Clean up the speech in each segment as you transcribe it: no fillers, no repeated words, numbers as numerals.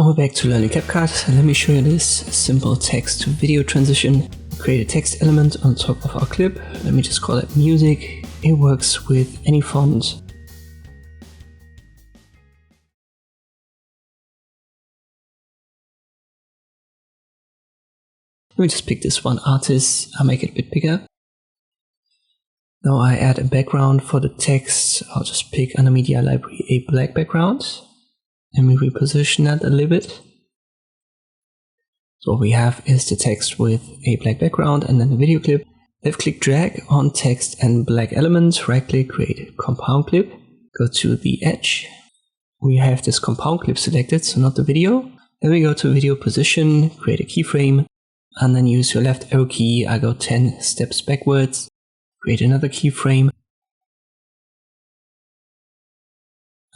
Now we're back to learning CapCut. Let me show you this simple text to video transition. Create a text element on top of our clip. Let me just call it music. It works with any font. Let me just pick this one artist. I'll make it a bit bigger. Now I add a background for the text. I'll just pick under media library a black background. And we reposition that a little bit. So what we have is the text with a black background and then the video clip. Left click drag on text and black element, right click create compound clip, go to the edge. We have this compound clip selected, so not the video. Then we go to video position, create a keyframe, and then use your left arrow key. I go 10 steps backwards, create another keyframe.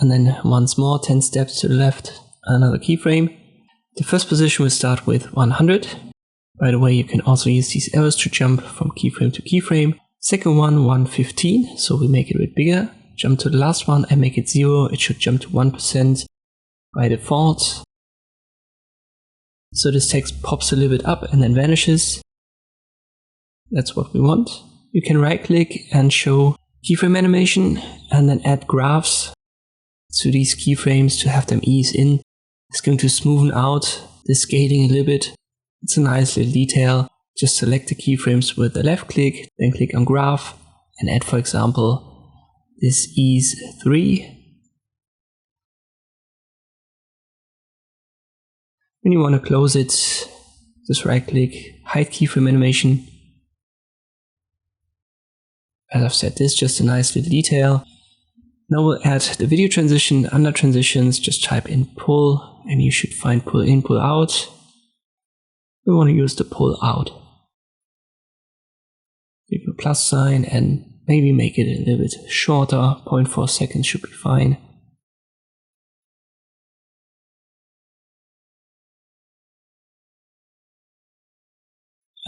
And then once more 10 steps to the left, another keyframe. The first position will start with 100. By the way, you can also use these arrows to jump from keyframe to keyframe. Second one, 115, so we make it a bit bigger. Jump to the last one and make it 0. It should jump to 1% by default. So this text pops a little bit up and then vanishes. That's what we want. You can right click and show keyframe animation and then add graphs to these keyframes to have them ease in. It's going to smoothen out the scaling a little bit. It's a nice little detail. Just select the keyframes with the left click, then click on graph and add, for example, this ease 3. When you want to close it, just right click, hide keyframe animation. As I've said, this is just a nice little detail. Now we'll add the video transition. Under transitions, just type in pull and you should find pull in, pull out. We want to use the pull out. Click the plus sign and maybe make it a little bit shorter. 0.4 seconds should be fine.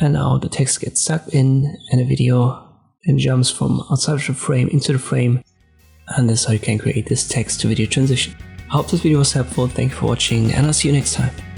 And now the text gets sucked in and the video then jumps from outside of the frame into the frame. And this is how you can create this text to video transition. I hope this video was helpful. Thank you for watching and I'll see you next time.